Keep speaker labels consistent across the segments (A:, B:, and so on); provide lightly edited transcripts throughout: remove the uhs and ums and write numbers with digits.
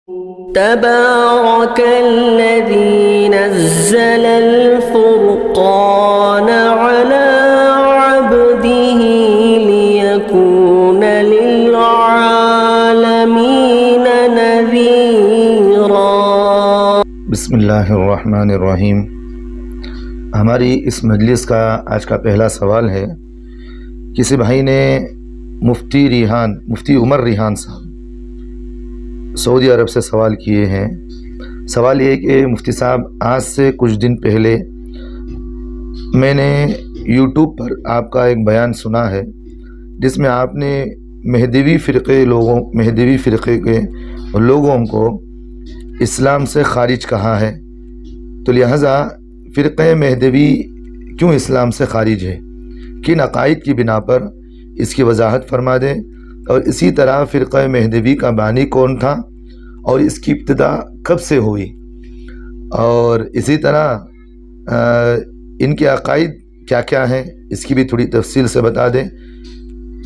A: تبارك الذي نزل الفرقان على عبده ليكون للعالمين نذيرا۔
B: بسم اللہ الرحمن الرحیم۔ ہماری اس مجلس کا آج کا پہلا سوال ہے، کسی بھائی نے مفتی عمر ریحان صاحب سعودی عرب سے سوال کیے ہیں۔ سوال یہ کہ مفتی صاحب، آج سے کچھ دن پہلے میں نے یوٹیوب پر آپ کا ایک بیان سنا ہے جس میں آپ نے مہدوی فرقے کے لوگوں کو اسلام سے خارج کہا ہے، تو لہٰذا فرقہ مہدوی کیوں اسلام سے خارج ہے، کن عقائد کی بنا پر، اس کی وضاحت فرما دیں۔ اور اسی طرح فرقہ مہدوی کا بانی کون تھا اور اس کی ابتدا کب سے ہوئی، اور اسی طرح ان کے عقائد کیا کیا ہیں، اس کی بھی تھوڑی تفصیل سے بتا دیں،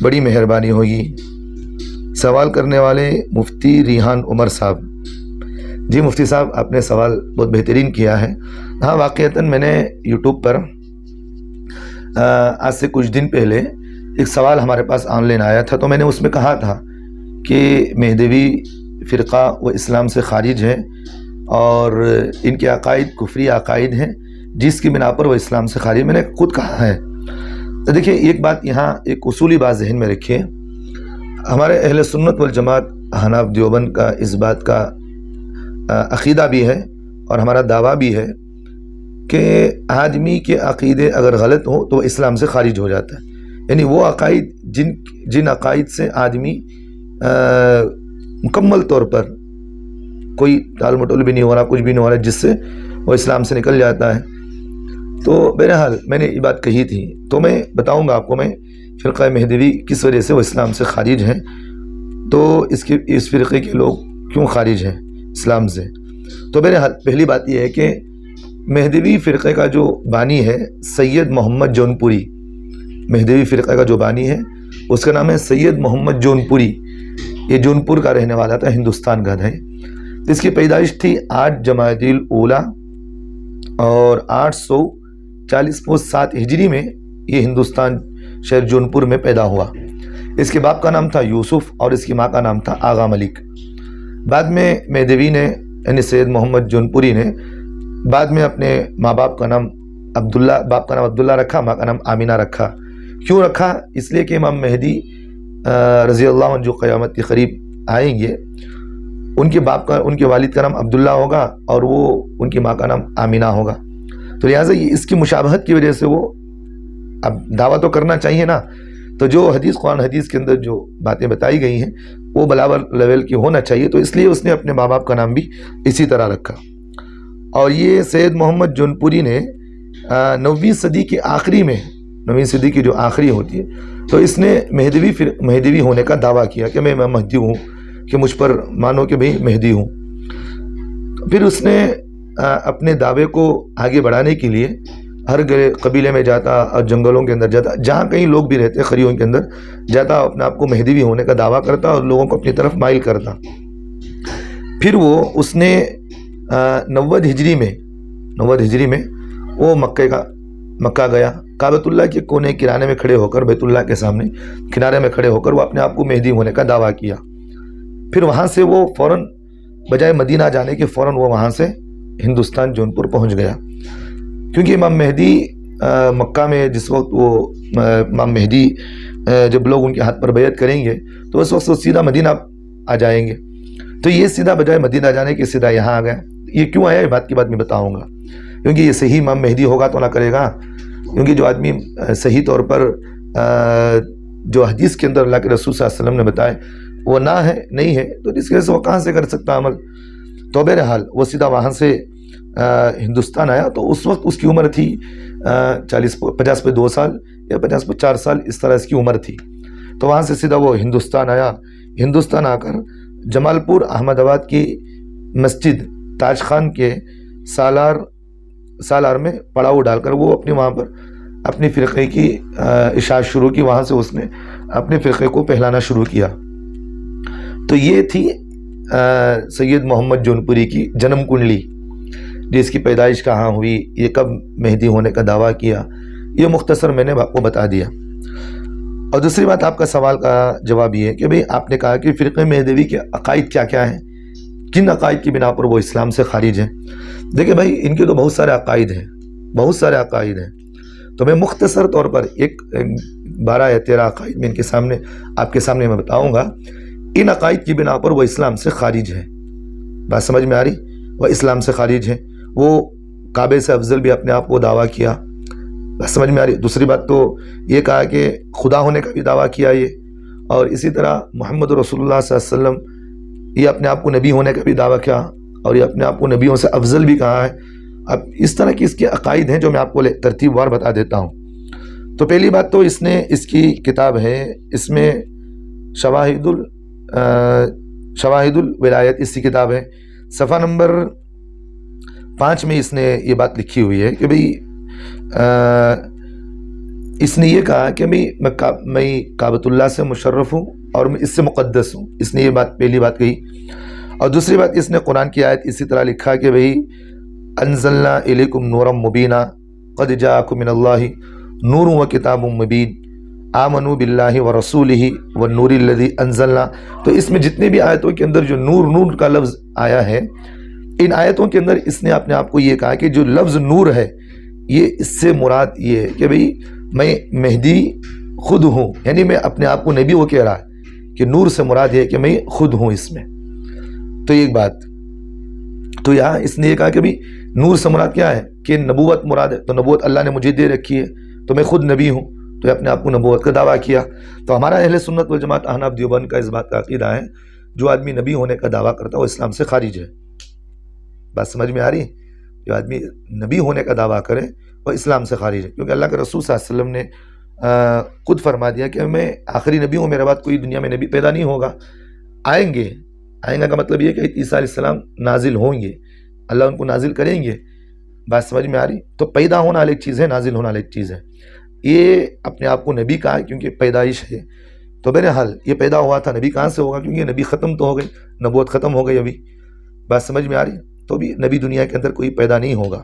B: بڑی مہربانی ہوگی۔ سوال کرنے والے مفتی ریحان عمر صاحب۔ جی مفتی صاحب، آپ نے سوال بہت بہترین کیا ہے۔ ہاں، واقعتاً میں نے یوٹیوب پر آج سے کچھ دن پہلے ایک سوال ہمارے پاس آن لائن آیا تھا، تو میں نے اس میں کہا تھا کہ مہدوی فرقہ وہ اسلام سے خارج ہے اور ان کے عقائد کفری عقائد ہیں جس کی بنا پر وہ اسلام سے خارج، میں نے خود کہا ہے۔ تو دیکھیں، ایک بات یہاں، ایک اصولی بات ذہن میں رکھیے، ہمارے اہل سنت والجماعت احناف دیوبند کا اس بات کا عقیدہ بھی ہے اور ہمارا دعویٰ بھی ہے کہ آدمی کے عقیدے اگر غلط ہوں تو وہ اسلام سے خارج ہو جاتا ہے، یعنی وہ عقائد جن عقائد سے آدمی مکمل طور پر کوئی ٹال مٹول بھی نہیں ہو رہا، کچھ بھی نہیں ہو رہا، جس سے وہ اسلام سے نکل جاتا ہے۔ تو بہرحال میں نے یہ بات کہی تھی، تو میں بتاؤں گا آپ کو میں فرقہ مہدوی کس وجہ سے وہ اسلام سے خارج ہیں، تو اس فرقے کے لوگ کیوں خارج ہیں اسلام سے۔ تو بہرحال پہلی بات یہ ہے کہ مہدوی فرقے کا جو بانی ہے سید محمد جونپوری، مہدوی فرقہ کا جو بانی ہے اس کا نام ہے سید محمد جونپوری، یہ جونپور کا رہنے والا تھا، ہندوستان کا ہے۔ اس کی پیدائش تھی 8 جمادی الاولیٰ اور 840 ہجری میں یہ ہندوستان شہر جونپور میں پیدا ہوا۔ اس کے باپ کا نام تھا یوسف اور اس کی ماں کا نام تھا آغا ملک۔ بعد میں مہدوی نے یعنی سید محمد جونپوری نے بعد میں اپنے ماں باپ کا نام عبداللہ رکھا، ماں کا نام آمینہ رکھا۔ کیوں رکھا؟ اس لیے کہ امام مہدی رضی اللہ عنہ جو قیامت کے قریب آئیں گے، ان کے والد کا نام عبداللہ ہوگا اور وہ ان کی ماں کا نام آمینہ ہوگا، تو لہٰذا اس کی مشابہت کی وجہ سے وہ اب دعویٰ تو کرنا چاہیے نا، تو جو قرآن حدیث کے اندر جو باتیں بتائی گئی ہیں وہ برابر لیول کی ہونا چاہیے، تو اس لیے اس نے اپنے ماں باپ کا نام بھی اسی طرح رکھا۔ اور یہ سید محمد جونپوری نے 9ویں صدی کے آخری میں، 9ویں صدی کی جو آخری ہوتی ہے، تو اس نے مہدوی ہونے کا دعویٰ کیا کہ میں مہدی ہوں، کہ مجھ پر مانو کہ میں مہدی ہوں۔ پھر اس نے اپنے دعوے کو آگے بڑھانے کے لیے ہر قبیلے میں جاتا اور جنگلوں کے اندر جاتا، جہاں کہیں لوگ بھی رہتے خریوں کے اندر جاتا، اپنے آپ کو مہدوی ہونے کا دعویٰ کرتا اور لوگوں کو اپنی طرف مائل کرتا۔ پھر اس نے 90 ہجری میں وہ مکہ گیا، کعبۃ اللہ کے کونے کنارے میں کھڑے ہو کر، بیت اللہ کے سامنے کنارے میں کھڑے ہو کر وہ اپنے آپ کو مہدی ہونے کا دعویٰ کیا۔ پھر وہاں سے وہ فوراً بجائے مدینہ جانے کے فوراً وہ وہاں سے ہندوستان جونپور پہنچ گیا، کیونکہ امام مہدی مکہ میں جس وقت وہ امام مہدی جب لوگ ان کے ہاتھ پر بیعت کریں گے تو اس وقت وہ سیدھا مدینہ آ جائیں گے، تو یہ سیدھا بجائے مدینہ جانے کے سیدھا یہاں آ گیا۔ یہ کیوں آیا، یہ بات کی بات میں بتاؤں گا، کیونکہ یہ صحیح امام مہدی ہوگا تو نہ کرے گا، کیونکہ جو آدمی صحیح طور پر جو حدیث کے اندر اللہ کے رسول صلی اللہ علیہ وسلم نے بتائے وہ نہیں ہے تو اس کی وجہ سے وہ کہاں سے کر سکتا عمل۔ تو بہرحال وہ سیدھا وہاں سے ہندوستان آیا، تو اس وقت اس کی عمر تھی 50 پہ 2 سال یا 50 پہ 4 سال، اس طرح اس کی عمر تھی۔ تو وہاں سے سیدھا وہ ہندوستان آیا، ہندوستان آ کر جمال پور احمد آباد کی مسجد تاج خان کے سالار میں پڑاؤ ڈال کر وہ اپنے وہاں پر اپنی فرقے کی اشاعت شروع کی، وہاں سے اس نے اپنے فرقے کو پھیلانا شروع کیا۔ تو یہ تھی سید محمد جونپوری کی جنم کنڈلی، جس کی پیدائش کہاں ہوئی، یہ کب مہدی ہونے کا دعویٰ کیا، یہ مختصر میں نے آپ کو بتا دیا۔ اور دوسری بات آپ کا سوال کا جواب یہ ہے کہ بھئی آپ نے کہا کہ فرقہ مہدوی کے عقائد کیا کیا ہیں، کن عقائد کی بنا پر وہ اسلام سے خارج ہیں۔ دیکھیں بھائی ان کے تو بہت سارے عقائد ہیں، بہت سارے عقائد ہیں، تو میں مختصر طور پر ایک 12 یا 13 عقائد میں ان کے سامنے آپ کے سامنے میں بتاؤں گا۔ ان عقائد کی بنا پر وہ اسلام سے خارج ہے، بات سمجھ میں آ رہی؟ وہ اسلام سے خارج ہے، وہ کعبے سے افضل بھی اپنے آپ کو دعویٰ کیا، بات سمجھ میں آ رہی؟ دوسری بات تو یہ کہا کہ خدا ہونے کا بھی دعویٰ کیا یہ، اور اسی طرح محمد رسول اللہ صلی اللہ علیہ وسلم یہ اپنے آپ کو نبی ہونے کا بھی دعویٰ کیا، اور یہ اپنے آپ کو نبیوں سے افضل بھی کہا ہے۔ اب اس طرح کی اس کے عقائد ہیں جو میں آپ کو ترتیب وار بتا دیتا ہوں۔ تو پہلی بات تو اس کی کتاب ہے، اس میں شواہد الولایت اس کی کتاب ہے، صفحہ نمبر 5 میں اس نے یہ بات لکھی ہوئی ہے کہ بھئی اس نے یہ کہا کہ میں کعبۃ اللہ سے مشرف ہوں اور میں اس سے مقدس ہوں، اس نے یہ بات پہلی بات کہی۔ اور دوسری بات اس نے قرآن کی آیت اسی طرح لکھا کہ بھئی انزلنا الیکم نورا مبینا قد جاءکم من اللہ نور و کتاب مبین آمنوا باللہ ورسولہ والنور الذی انزلنا۔ تو اس میں جتنے بھی آیتوں کے اندر جو نور کا لفظ آیا ہے، ان آیتوں کے اندر اس نے اپنے آپ کو یہ کہا کہ جو لفظ نور ہے یہ اس سے مراد یہ ہے کہ بھئی میں مہدی خود ہوں، یعنی میں اپنے آپ کو نبی وہ کہہ رہا ہے کہ نور سے مراد ہے کہ میں خود ہوں اس میں۔ تو ایک بات تو یہاں اس نے یہ کہا کہ بھئی نور سے مراد کیا ہے کہ نبوت مراد ہے، تو نبوت اللہ نے مجھے دے رکھی ہے تو میں خود نبی ہوں، تو اپنے آپ کو نبوت کا دعویٰ کیا۔ تو ہمارا اہل سنت والجماعت احناف دیوبند کا اس بات کا عقیدہ ہے جو آدمی نبی ہونے کا دعویٰ کرتا ہے وہ اسلام سے خارج ہے، بات سمجھ میں آ رہی؟ جو آدمی نبی ہونے کا دعویٰ کرے وہ اسلام سے خارج ہے، کیونکہ اللہ کے رسول صلی اللہ علیہ وسلم نے خود فرما دیا کہ میں آخری نبی ہوں، میرے بعد کوئی دنیا میں نبی پیدا نہیں ہوگا، آئیں گے کا مطلب یہ کہ عیسیٰ علیہ السلام نازل ہوں گے، اللہ ان کو نازل کریں گے، بات سمجھ میں آ رہی؟ تو پیدا ہونا الگ چیز ہے، نازل ہونا الگ چیز ہے۔ یہ اپنے آپ کو نبی کہا ہے کیونکہ پیدائش ہے، تو بہرحال یہ پیدا ہوا تھا، نبی کہاں سے ہوگا؟ کیونکہ نبی ختم تو ہو گئی، نبوت ختم ہو گئی ابھی، بات سمجھ میں آ رہی؟ تو بھی نبی دنیا کے اندر کوئی پیدا نہیں ہوگا،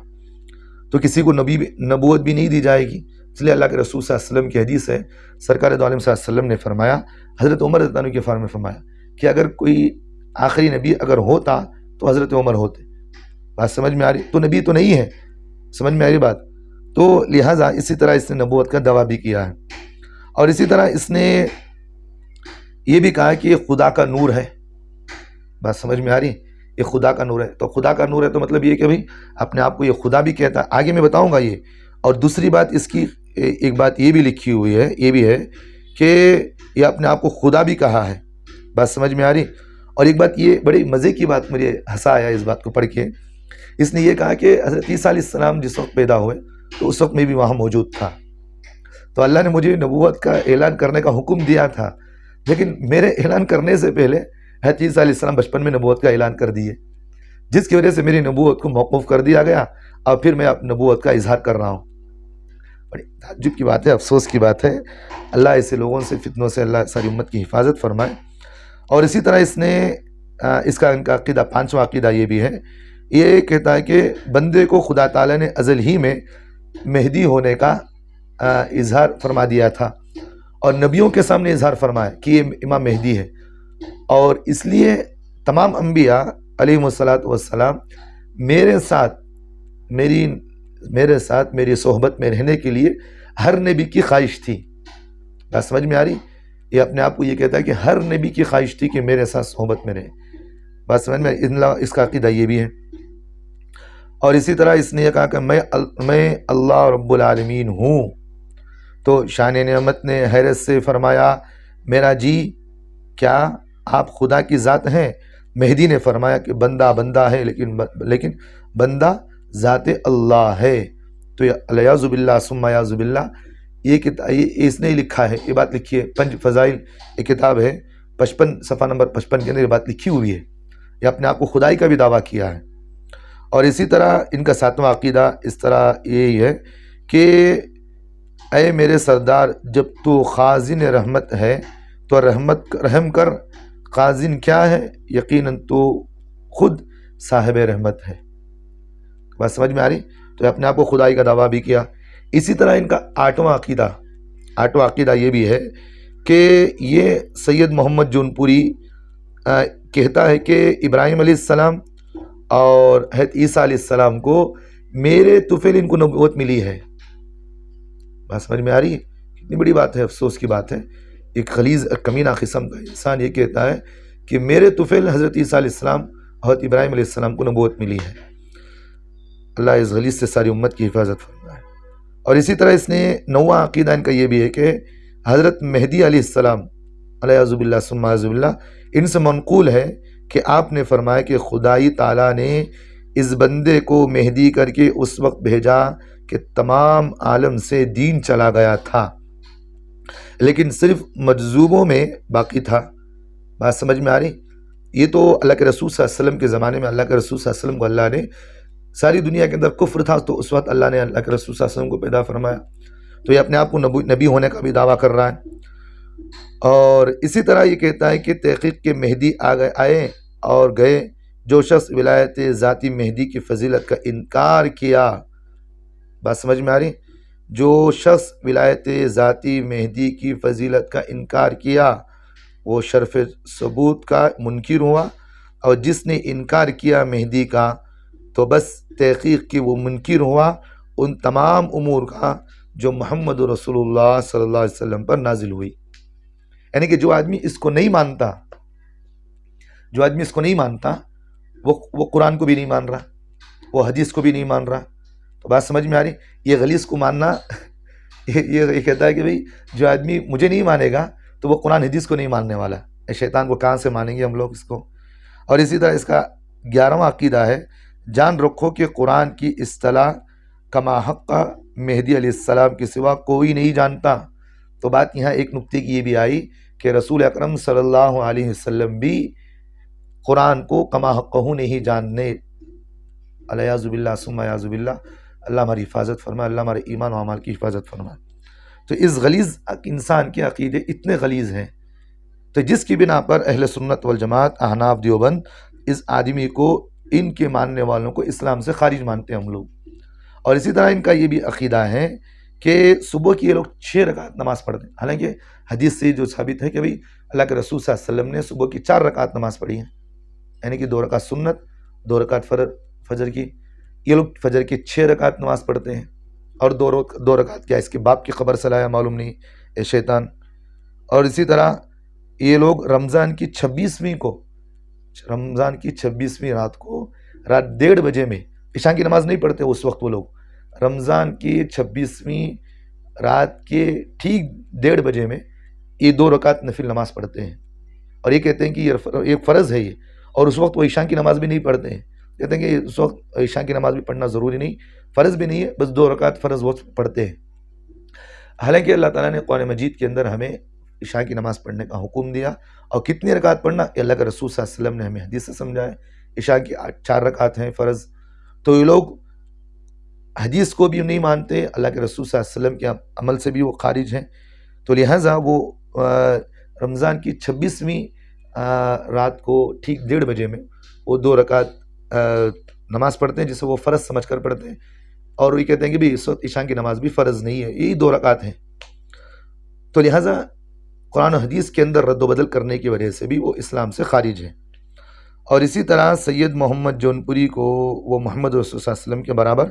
B: تو کسی کو نبوت بھی نہیں دی جائے گی۔ اس لیے اللہ کے رسول صلی اللہ علیہ وسلم کی حدیث ہے، سرکار دو عالم صلی اللہ علیہ وسلم نے فرمایا، حضرت عمر رضی اللہ عنہ کے بارے میں فرمایا کہ اگر کوئی آخری نبی اگر ہوتا تو حضرت عمر ہوتے، بات سمجھ میں آ رہی؟ تو نبی تو نہیں ہے، سمجھ میں آ رہی بات؟ تو لہٰذا اسی طرح اس نے نبوت کا دعویٰ بھی کیا ہے، اور اسی طرح اس نے یہ بھی کہا کہ یہ خدا کا نور ہے، بات سمجھ میں آ رہی؟ یہ خدا کا نور ہے، تو خدا کا نور ہے تو مطلب یہ کہ بھئی اپنے آپ کو یہ خدا بھی کہتا ہے، آگے میں بتاؤں گا یہ۔ اور دوسری بات اس کی ایک بات یہ بھی لکھی ہوئی ہے، یہ بھی ہے کہ یہ اپنے آپ کو خدا بھی کہا ہے، بات سمجھ میں آ رہی؟ اور ایک بات یہ بڑی مزے کی بات مجھے ہنسا آیا اس بات کو پڑھ کے، اس نے یہ کہا کہ حضرت عیسیٰ علیہ السلام جس وقت پیدا ہوئے تو اس وقت میں بھی وہاں موجود تھا، تو اللہ نے مجھے نبوت کا اعلان کرنے کا حکم دیا تھا، لیکن میرے اعلان کرنے سے پہلے حضرت عیسیٰ علیہ السلام بچپن میں نبوت کا اعلان کر دیے، جس کی وجہ سے میری نبوت کو موقوف کر دیا گیا، اور پھر میں اب نبوت کا اظہار کر رہا ہوں۔ بڑی تعجب کی بات ہے، افسوس کی بات ہے، اللہ ایسے لوگوں سے، فتنوں سے اللہ ساری امت کی حفاظت فرمائے۔ اور اسی طرح اس نے ان کا عقیدہ، 5واں عقیدہ یہ بھی ہے، یہ کہتا ہے کہ بندے کو خدا تعالیٰ نے ازل ہی میں مہدی ہونے کا اظہار فرما دیا تھا، اور نبیوں کے سامنے اظہار فرمایا کہ یہ امام مہدی ہے، اور اس لیے تمام انبیاء علیہم السلام میرے ساتھ میری صحبت میں رہنے کے لیے ہر نبی کی خواہش تھی، بات سمجھ میں آ رہی؟ یہ اپنے آپ کو یہ کہتا ہے کہ ہر نبی کی خواہش تھی کہ میرے ساتھ صحبت میں رہے، بات سمجھ میں؟ اس کا عقیدہ یہ بھی ہے۔ اور اسی طرح اس نے یہ کہا کہ میں اللہ رب العالمین ہوں، تو شان نعمت نے حیرت سے فرمایا، میرا جی کیا آپ خدا کی ذات ہیں؟ مہدی نے فرمایا کہ بندہ بندہ ہے، لیکن بندہ ذات اللہ ہے۔ تو الیاذ باللہ ثم اعوذ باللہ، یہ اس نے لکھا ہے، یہ بات لکھی ہے، 5 فضائل ایک کتاب ہے، 55 صفحہ نمبر 55 کے اندر یہ بات لکھی ہوئی ہے، یہ اپنے آپ کو خدائی کا بھی دعویٰ کیا ہے۔ اور اسی طرح ان کا 7واں عقیدہ اس طرح یہی ہے کہ اے میرے سردار، جب تو خازن رحمت ہے تو رحم کر، قاضن کیا ہے؟ یقیناً تو خود صاحب رحمت ہے۔ بات سمجھ میں آ رہی؟ تو اپنے آپ کو خدائی کا دعویٰ بھی کیا۔ اسی طرح ان کا آٹھواں عقیدہ یہ بھی ہے کہ یہ سید محمد جونپوری کہتا ہے کہ ابراہیم علیہ السلام اور حضرت عیسیٰ علیہ السلام کو میرے طفیل ان کو نبوت ملی ہے۔ بات سمجھ میں آ رہی ہے؟ کتنی بڑی بات ہے، افسوس کی بات ہے، ایک غلیظ کمینہ قسم کا انسان یہ کہتا ہے کہ میرے طفیل حضرت عیسیٰ علیہ السلام اور حضرت ابراہیم علیہ السلام کو نبوت ملی ہے۔ اللہ اس غلیظ سے ساری امت کی حفاظت فرمائے۔ اور اسی طرح اس نے نواں عقیدہ ان کا یہ بھی ہے کہ حضرت مہدی علیہ السلام علیہ باللہ ثم اعوذ باللہ، ان سے منقول ہے کہ آپ نے فرمایا کہ خدائی تعالیٰ نے اس بندے کو مہدی کر کے اس وقت بھیجا کہ تمام عالم سے دین چلا گیا تھا، لیکن صرف مجذوبوں میں باقی تھا۔ بات سمجھ میں آ رہی؟ یہ تو اللہ کے رسول صلی اللہ علیہ وسلم کے زمانے میں اللہ کے رسول صلی اللہ علیہ وسلم کو اللہ نے، ساری دنیا کے اندر کفر تھا تو اس وقت اللہ نے اللہ کے رسول صلی اللہ علیہ وسلم کو پیدا فرمایا، تو یہ اپنے آپ کو نبی ہونے کا بھی دعویٰ کر رہا ہے۔ اور اسی طرح یہ کہتا ہے کہ تحقیق کے مہدی آئے اور گئے، جو شخص ولایت ذاتی مہدی کی فضیلت کا انکار کیا، بات سمجھ میں آ رہی؟ جو شخص ولایت ذاتی مہدی کی فضیلت کا انکار کیا وہ شرف ثبوت کا منکر ہوا، اور جس نے انکار کیا مہدی کا تو بس تحقیق کی وہ منکر ہوا ان تمام امور کا جو محمد رسول اللہ صلی اللہ علیہ وسلم پر نازل ہوئی۔ یعنی کہ جو آدمی اس کو نہیں مانتا وہ قرآن کو بھی نہیں مان رہا، وہ حدیث کو بھی نہیں مان رہا۔ تو بات سمجھ میں آ رہی؟ یہ غلیظ کو ماننا یہ کہتا ہے کہ بھئی جو آدمی مجھے نہیں مانے گا تو وہ قرآن حدیث کو نہیں ماننے والا، شیطان کو کہاں سے مانیں گے ہم لوگ اس کو۔ اور اسی طرح اس کا 11واں عقیدہ ہے، جان رکھو کہ قرآن کی اصطلاح کما حق مہدی علیہ السلام کے سوا کوئی نہیں جانتا۔ تو بات یہاں ایک نکتے کی یہ بھی آئی کہ رسول اکرم صلی اللہ علیہ وسلم بھی قرآن کو کما حقہ نہیں جاننے، الیاذ باللہ ثم اعوذ باللہ، اللہ ہماری حفاظت فرمائے، اللہ ہمارے ایمان و اعمال کی حفاظت فرمائے۔ تو اس غلیظ انسان کے عقیدے اتنے غلیظ ہیں، تو جس کی بنا پر اہل سنت والجماعت احناف دیوبند اس آدمی کو، ان کے ماننے والوں کو اسلام سے خارج مانتے ہیں ہم لوگ۔ اور اسی طرح ان کا یہ بھی عقیدہ ہے کہ صبح کی یہ لوگ 6 رکعت نماز پڑھتے ہیں، حالانکہ حدیث سے جو ثابت ہے کہ بھئی اللہ کے رسول صلی اللہ علیہ وسلم نے صبح کی 4 رکعت نماز پڑھی ہیں، یعنی کہ 2 رکعت سنت، 2 رکعت فجر کی۔ یہ لوگ فجر کی 6 رکعت نماز پڑھتے ہیں، اور 2 رکعت کیا اس کے باپ کی خبر سے لایا معلوم نہیں اے شیطان۔ اور اسی طرح یہ لوگ رمضان کی 26ویں رات کو رات 1:30 بجے میں عشاء کی نماز نہیں پڑھتے اس وقت، وہ لوگ رمضان کی 26ویں رات کے ٹھیک 1:30 بجے میں یہ 2 رکعت نفل نماز پڑھتے ہیں، اور یہ کہتے ہیں کہ یہ ایک فرض ہے یہ، اور اس وقت وہ عشاء کی نماز بھی نہیں پڑھتے ہیں، کہتے ہیں کہ اس وقت عشاء کی نماز بھی پڑھنا ضروری نہیں، فرض بھی نہیں ہے، بس 2 رکعت فرض وہ پڑھتے ہیں۔ حالانکہ اللہ تعالیٰ نے قرآن مجید کے اندر ہمیں عشاء کی نماز پڑھنے کا حکم دیا، اور کتنی رکعت پڑھنا یہ اللہ کے رسول صلی اللہ علیہ وسلم نے ہمیں حدیث سے سمجھایا، عشاء کی 4 رکعت ہیں فرض۔ تو یہ لوگ حدیث کو بھی نہیں مانتے، اللہ کے رسول صلی اللہ علیہ وسلم کے عمل سے بھی وہ خارج ہیں، تو لہٰذا وہ رمضان کی 26ویں رات کو ٹھیک 1:30 بجے میں وہ 2 رکعت نماز پڑھتے ہیں، جسے وہ فرض سمجھ کر پڑھتے ہیں، اور وہ کہتے ہیں کہ بھی اس وقت عشاء کی نماز بھی فرض نہیں ہے، یہی 2 رکعت ہیں۔ تو لہٰذا قرآن و حدیث کے اندر رد و بدل کرنے کی وجہ سے بھی وہ اسلام سے خارج ہیں۔ اور اسی طرح سید محمد جونپوری کو وہ محمد رسول صلی اللہ علیہ وسلم کے برابر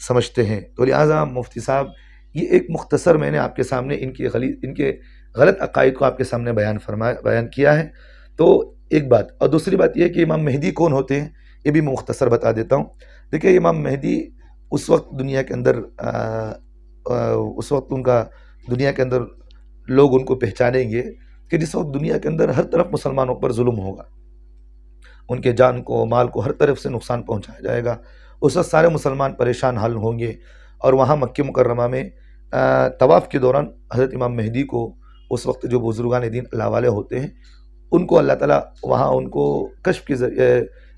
B: سمجھتے ہیں۔ تو لہٰذا مفتی صاحب یہ ایک مختصر میں نے آپ کے سامنے ان کے غلط عقائد کو آپ کے سامنے بیان کیا ہے۔ تو ایک بات، اور دوسری بات یہ ہے کہ امام مہدی کون ہوتے ہیں یہ بھی میں مختصر بتا دیتا ہوں۔ دیکھیں امام مہدی اس وقت دنیا کے اندر لوگ ان کو پہچانیں گے کہ جس وقت دنیا کے اندر ہر طرف مسلمانوں پر ظلم ہوگا، ان کے جان کو مال کو ہر طرف سے نقصان پہنچایا جائے گا، اس وقت سارے مسلمان پریشان حال ہوں گے، اور وہاں مکہ مکرمہ میں طواف کے دوران حضرت امام مہدی کو اس وقت جو بزرگان دین اللہ والے ہوتے ہیں ان کو اللہ تعالیٰ وہاں ان کو کشف کے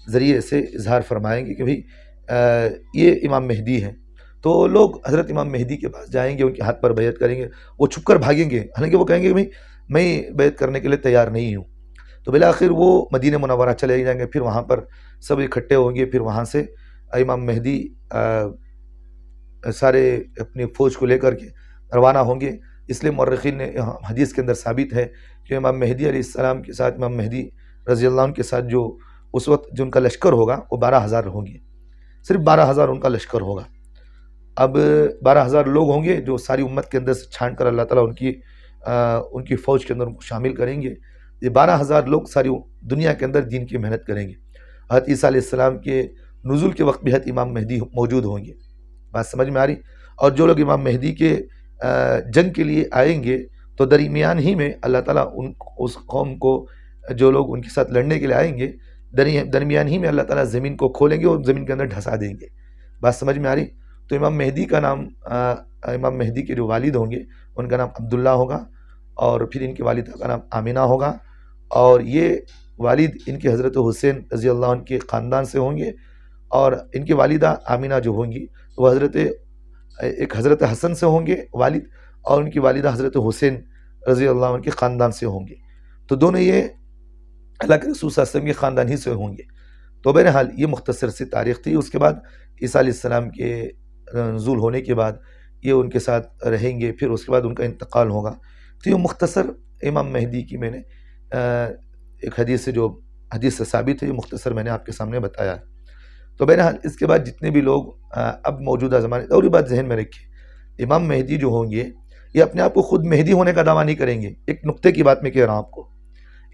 B: ذریعے سے اظہار فرمائیں گے کہ بھئی یہ امام مہدی ہیں۔ تو لوگ حضرت امام مہدی کے پاس جائیں گے، ان کے ہاتھ پر بیعت کریں گے، وہ چھپ کر بھاگیں گے، حالانکہ وہ کہیں گے کہ بھئی میں بیعت کرنے کے لیے تیار نہیں ہوں۔ تو بالآخر وہ مدینہ منورہ چلے جائیں گے، پھر وہاں پر سب اکٹھے ہوں گے، پھر وہاں سے امام مہدی سارے اپنی فوج کو لے کر کے روانہ ہوں گے۔ اس لیے مورخین نے حدیث کے اندر ثابت ہے کہ امام مہدی علیہ السلام کے ساتھ، امام مہدی رضی اللہ عنہ کے ساتھ جو اس وقت جو ان کا لشکر ہوگا وہ 12,000 ہوں گے، صرف 12,000 ان کا لشکر ہوگا۔ اب 12,000 لوگ ہوں گے جو ساری امت کے اندر سے چھان کر اللہ تعالیٰ ان کی فوج کے اندر ان کو شامل کریں گے۔ یہ 12,000 لوگ ساری دنیا کے اندر دین کی محنت کریں گے۔ حضرت عیسیٰ علیہ السلام کے نزول کے وقت بھی حضرت امام مہدی موجود ہوں گے۔ بات سمجھ میں آ رہی؟ اور جو لوگ امام مہدی کے جنگ کے لیے آئیں گے تو درمیان ہی میں اللہ تعالیٰ اس قوم کو، جو لوگ ان کے ساتھ لڑنے کے لیے آئیں گے، درمیان ہی میں اللہ تعالیٰ زمین کو کھولیں گے اور زمین کے اندر ڈھسا دیں گے۔ بات سمجھ میں آ رہی؟ تو امام مہدی کا نام، امام مہدی کے جو والد ہوں گے ان کا نام عبداللہ ہوگا، اور پھر ان کی والدہ کا نام آمینہ ہوگا، اور یہ والد ان کے حضرت حسین رضی اللہ عنہ کے خاندان سے ہوں گے، اور ان کی والدہ آمینہ جو ہوں گی وہ حضرت حسن سے ہوں گے والد، اور ان کی والدہ حضرت حسین رضی اللہ عنہ کے خاندان سے ہوں گے۔ تو دونوں یہ اللہ کے رسول صلی اللہ علیہ وسلم کے خاندان ہی سے ہوں گے۔ تو بہرحال یہ مختصر سی تاریخ تھی۔ اس کے بعد عیسیٰ علیہ السلام کے نزول ہونے کے بعد یہ ان کے ساتھ رہیں گے، پھر اس کے بعد ان کا انتقال ہوگا۔ تو یہ مختصر امام مہدی کی میں نے ایک حدیث سے ثابت ہے، یہ مختصر میں نے آپ کے سامنے بتایا۔ تو بہرحال اس کے بعد جتنے بھی لوگ اب موجودہ زمانے، اور یہ بات ذہن میں رکھیں، امام مہدی جو ہوں گے یہ اپنے آپ کو خود مہدی ہونے کا دعویٰ نہیں کریں گے۔ ایک نقطے کی بات میں کہہ رہا ہوں آپ کو،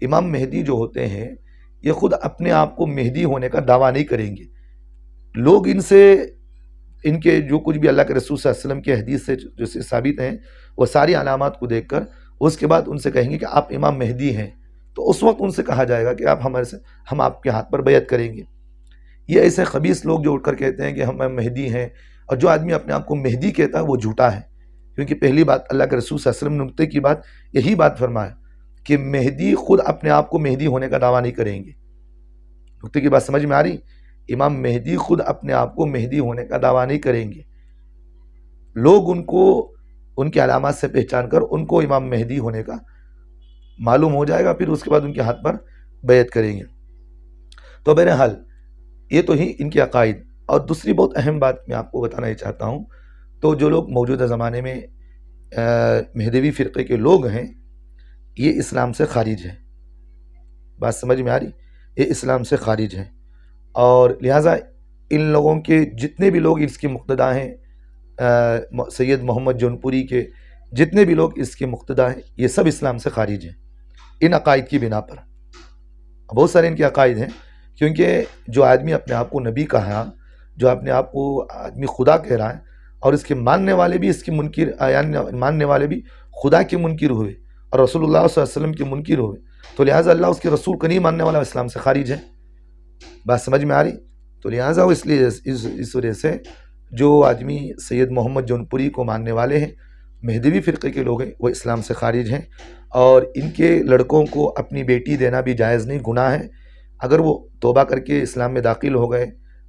B: امام مہدی جو ہوتے ہیں یہ خود اپنے آپ کو مہدی ہونے کا دعویٰ نہیں کریں گے۔ لوگ ان کے جو کچھ بھی اللہ کے رسول صلی اللہ علیہ وسلم کے حدیث سے جو ثابت ہیں وہ ساری علامات کو دیکھ کر اس کے بعد ان سے کہیں گے کہ آپ امام مہدی ہیں، تو اس وقت ان سے کہا جائے گا کہ ہم آپ کے ہاتھ پر بیعت کریں گے۔ یہ ایسے خبیث لوگ جو اٹھ کر کہتے ہیں کہ ہم مہدی ہیں، اور جو آدمی اپنے آپ کو مہدی کہتا ہے وہ جھوٹا ہے، کیونکہ پہلی بات اللہ کے رسول صلی اللہ علیہ وسلم نے نقطے کی بات یہی بات فرمایا کہ مہدی خود اپنے آپ کو مہدی ہونے کا دعویٰ نہیں کریں گے۔ نقطے کی بات سمجھ میں آ رہی؟ امام مہدی خود اپنے آپ کو مہدی ہونے کا دعویٰ نہیں کریں گے، لوگ ان کے علامات سے پہچان کر ان کو امام مہدی ہونے کا معلوم ہو جائے گا، پھر اس کے بعد ان کے ہاتھ پر بیعت کریں گے۔ تو بہرحال یہ تو ہی ان کے عقائد۔ اور دوسری بہت اہم بات میں آپ کو بتانا چاہتا ہوں، تو جو لوگ موجودہ زمانے میں مہدوی فرقے کے لوگ ہیں یہ اسلام سے خارج ہیں۔ بات سمجھ میں آ رہی؟ یہ اسلام سے خارج ہیں، اور لہٰذا ان لوگوں کے جتنے بھی لوگ اس کے مقتدا ہیں، سید محمد جونپوری کے جتنے بھی لوگ اس کے مقتدا ہیں، یہ سب اسلام سے خارج ہیں ان عقائد کی بنا پر۔ بہت سارے ان کے عقائد ہیں، کیونکہ جو آدمی اپنے آپ کو نبی کہا، جو اپنے آپ کو آدمی خدا کہہ رہا ہے، اور اس کے ماننے والے بھی اس کے منکر، یعنی ماننے والے بھی خدا کے منکر ہوئے اور رسول اللہ صلی اللہ علیہ وسلم کے منکر ہوئے، تو لہٰذا اللہ اس کے رسول کو نہیں ماننے والا اسلام سے خارج ہے۔ بات سمجھ میں آ رہی؟ تو لہٰذا اس لیے اس وجہ سے جو آدمی سید محمد جونپوری کو ماننے والے ہیں، مہدوی فرقے کے لوگ ہیں، وہ اسلام سے خارج ہیں، اور ان کے لڑکوں کو اپنی بیٹی دینا بھی جائز نہیں، گناہ ہے۔ اگر وہ توبہ کر کے اسلام میں داخل ہو گئے،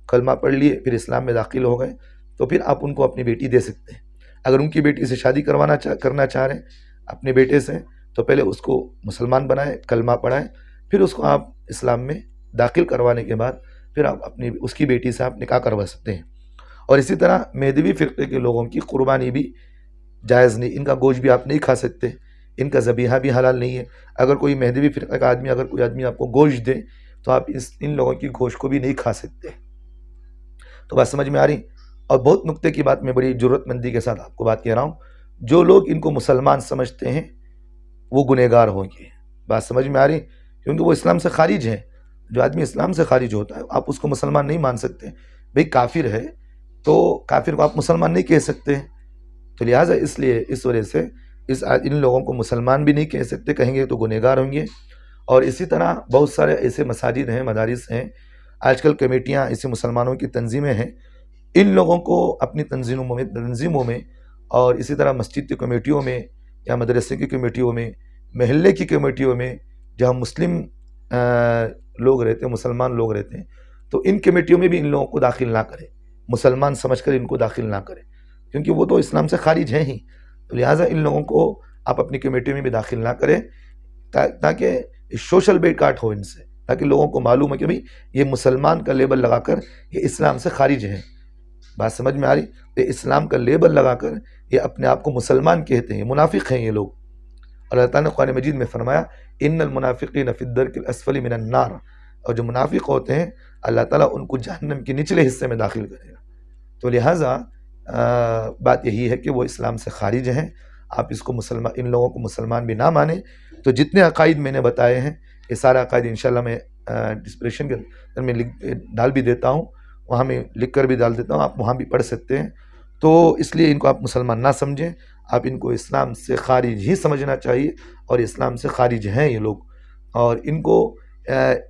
B: کلمہ پڑھ لیے، پھر اسلام میں داخل ہو گئے، تو پھر آپ ان کو اپنی بیٹی دے سکتے ہیں۔ اگر ان کی بیٹی سے شادی کرنا چاہ رہے ہیں اپنے بیٹے سے، تو پہلے اس کو مسلمان بنائیں، کلمہ پڑھائیں، پھر اس کو آپ اسلام میں داخل کروانے کے بعد پھر آپ اس کی بیٹی سے آپ نکاح کروا سکتے ہیں۔ اور اسی طرح مہدوی فرقے کے لوگوں کی قربانی بھی جائز نہیں، ان کا گوشت بھی آپ نہیں کھا سکتے، ان کا ذبیحہ بھی حلال نہیں ہے۔ اگر کوئی مہدوی فرقے کا آدمی، اگر کوئی آدمی آپ کو گوشت دے تو آپ ان لوگوں کی گوشت کو بھی نہیں کھا سکتے۔ تو بات سمجھ میں آ رہی؟ اور بہت نقطے کی بات میں بڑی جرات مندی کے ساتھ آپ کو بات کہہ رہا ہوں، جو لوگ ان کو مسلمان سمجھتے ہیں وہ گنہگار ہوں گے۔ بات سمجھ میں آ رہی؟ کیونکہ وہ اسلام سے خارج ہیں۔ جو آدمی اسلام سے خارج ہوتا ہے آپ اس کو مسلمان نہیں مان سکتے، بھئی کافر ہے تو کافر کو آپ مسلمان نہیں کہہ سکتے، تو لہٰذا اس وجہ سے ان لوگوں کو مسلمان بھی نہیں کہہ سکتے، کہیں گے تو گنہگار ہوں گے۔ اور اسی طرح بہت سارے ایسے مساجد ہیں، مدارس ہیں، آج کل کمیٹیاں، ایسے مسلمانوں کی تنظیمیں ہیں، ان لوگوں کو اپنی تنظیموں میں اور اسی طرح مسجد کی کمیٹیوں میں یا مدرسے کی کمیٹیوں میں، محلے کی کمیٹیوں میں، جہاں مسلم لوگ رہتے ہیں، مسلمان لوگ رہتے ہیں، تو ان کمیٹیوں میں بھی ان لوگوں کو داخل نہ کریں، مسلمان سمجھ کر ان کو داخل نہ کریں، کیونکہ وہ تو اسلام سے خارج ہیں ہی، تو لہٰذا ان لوگوں کو آپ اپنی کمیٹی میں بھی داخل نہ کریں، تاکہ سوشل بیکاٹ ہو ان سے، تاکہ لوگوں کو معلوم ہے کہ بھئی یہ مسلمان کا لیبل لگا کر یہ اسلام سے خارج ہیں۔ بات سمجھ میں آ رہی؟ یہ اسلام کا لیبل لگا کر یہ اپنے آپ کو مسلمان کہتے ہیں، منافق ہیں یہ لوگ۔ اور اللہ تعالیٰ نے قرآن مجید میں فرمایا ان المنافقین فی الدرک الاسفل من النار، اور جو منافق ہوتے ہیں اللہ تعالیٰ ان کو جہنم کے نچلے حصے میں داخل کرے گا۔ تو لہٰذا بات یہی ہے کہ وہ اسلام سے خارج ہیں۔ آپ اس کو مسلمان، ان لوگوں کو مسلمان بھی نہ مانیں۔ تو جتنے عقائد میں نے بتائے ہیں یہ سارے عقائد انشاءاللہ میں ڈسکرپشن کے اندر میں ڈال بھی دیتا ہوں، وہاں میں لکھ کر بھی ڈال دیتا ہوں، آپ وہاں بھی پڑھ سکتے ہیں۔ تو اس لیے ان کو آپ مسلمان نہ سمجھیں، آپ ان کو اسلام سے خارج ہی سمجھنا چاہیے، اور اسلام سے خارج ہیں یہ لوگ۔ اور ان کو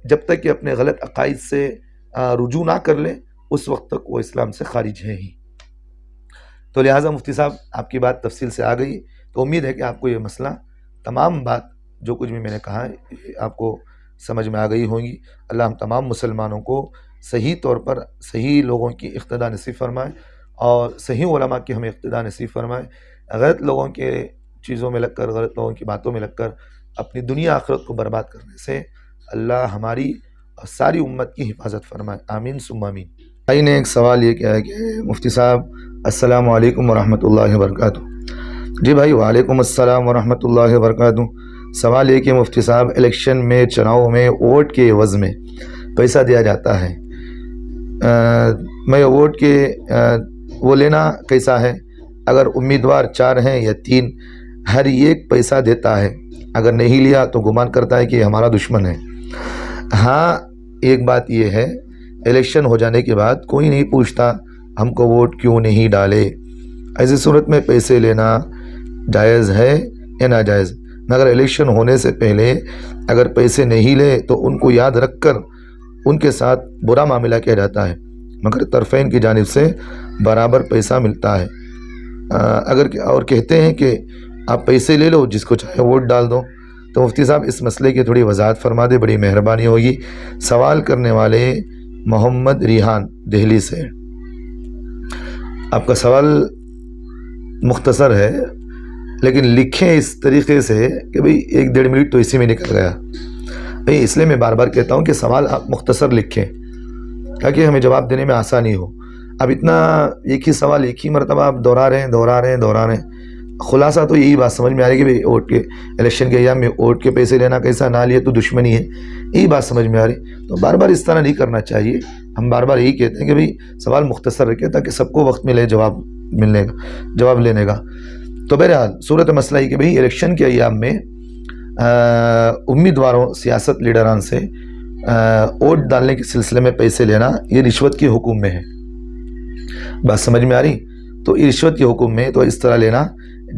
B: جب تک کہ اپنے غلط عقائد سے رجوع نہ کر لیں اس وقت تک وہ اسلام سے خارج ہیں ہی۔ تو لہٰذا مفتی صاحب آپ کی بات تفصیل سے آ گئی، تو امید ہے کہ آپ کو یہ مسئلہ، تمام بات جو کچھ بھی میں نے کہا ہے آپ کو سمجھ میں آ گئی ہوں گی۔ اللہ ہم تمام مسلمانوں کو صحیح طور پر صحیح لوگوں کی اقتداء نصیب فرمائے، اور صحیح علماء کی ہمیں اقتداء نصیب فرمائے۔ غلط لوگوں کے چیزوں میں لگ کر، غلط لوگوں کی باتوں میں لگ کر اپنی دنیا آخرت کو برباد کرنے سے اللہ ہماری اور ساری امت کی حفاظت فرمائے، آمین ثم آمین۔ بھائی نے ایک سوال یہ کیا ہے کہ مفتی صاحب السلام علیکم ورحمۃ اللہ وبرکاتہ۔ جی بھائی وعلیکم السلام ورحمۃ اللہ وبرکاتہ۔ سوال یہ کہ مفتی صاحب الیکشن میں، چناؤ میں ووٹ کے عوض میں پیسہ دیا جاتا ہے، میں ووٹ کے وہ لینا کیسا ہے؟ اگر امیدوار 4 ہیں یا 3، ہر ایک پیسہ دیتا ہے، اگر نہیں لیا تو گمان کرتا ہے کہ ہمارا دشمن ہے۔ ہاں ایک بات یہ ہے، الیکشن ہو جانے کے بعد کوئی نہیں پوچھتا ہم کو ووٹ کیوں نہیں ڈالے۔ ایسی صورت میں پیسے لینا جائز ہے یا ناجائز؟ مگر الیکشن ہونے سے پہلے اگر پیسے نہیں لے تو ان کو یاد رکھ کر ان کے ساتھ برا معاملہ کیا جاتا ہے، مگر طرفین کی جانب سے برابر پیسہ ملتا ہے۔ اگر اور کہتے ہیں کہ آپ پیسے لے لو، جس کو چاہے ووٹ ڈال دو۔ تو مفتی صاحب اس مسئلے کی تھوڑی وضاحت فرما دے، بڑی مہربانی ہوگی۔ سوال کرنے والے محمد ریحان دہلی سے۔ آپ کا سوال مختصر ہے لیکن لکھیں اس طریقے سے کہ بھئی 1-1.5 منٹ تو اسی میں نکل گیا۔ بھئی اس لیے میں بار بار کہتا ہوں کہ سوال آپ مختصر لکھیں تاکہ ہمیں جواب دینے میں آسانی ہو۔ اب اتنا ایک ہی سوال ایک ہی مرتبہ آپ دہرا رہے ہیں۔ خلاصہ تو یہی بات سمجھ میں آ رہی ہے کہ بھئی ووٹ کے الیکشن کے ایام میں ووٹ کے پیسے لینا کیسا، نہ لیے تو دشمنی ہے، یہی بات سمجھ میں آ رہی۔ تو بار بار اس طرح نہیں کرنا چاہیے، ہم بار بار یہی کہتے ہیں کہ بھئی سوال مختصر رکھیں تاکہ سب کو وقت ملے جواب لینے کا۔ تو بہرحال صورت مسئلہ یہ کہ بھئی الیکشن کے ایام میں امیدواروں، سیاست لیڈران سے ووٹ ڈالنے کے سلسلے میں پیسے لینا یہ رشوت کے حکم میں ہے۔ بات سمجھ میں آ رہی؟ تو رشوت کے حکم میں تو اس طرح لینا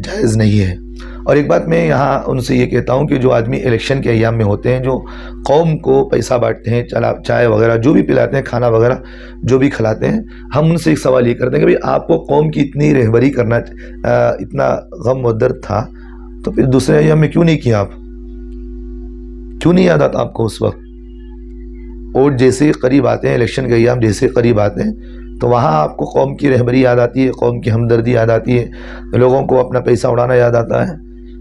B: جائز نہیں ہے۔ اور ایک بات میں یہاں ان سے یہ کہتا ہوں کہ جو آدمی الیکشن کے ایام میں ہوتے ہیں، جو قوم کو پیسہ بانٹتے ہیں، چائے وغیرہ جو بھی پلاتے ہیں، کھانا وغیرہ جو بھی کھلاتے ہیں، ہم ان سے ایک سوال یہ کرتے ہیں کہ بھئی آپ کو قوم کی اتنی رہبری کرنا، اتنا غم و درد تھا تو پھر دوسرے ایام میں کیوں نہیں کیا؟ آپ کیوں نہیں یاد آتا آپ کو اس وقت؟ ووٹ جیسے قریب آتے ہیں، الیکشن کے ایام جیسے قریب آتے ہیں تو وہاں آپ کو قوم کی رہبری یاد آتی ہے، قوم کی ہمدردی یاد آتی ہے، لوگوں کو اپنا پیسہ اڑانا یاد آتا ہے،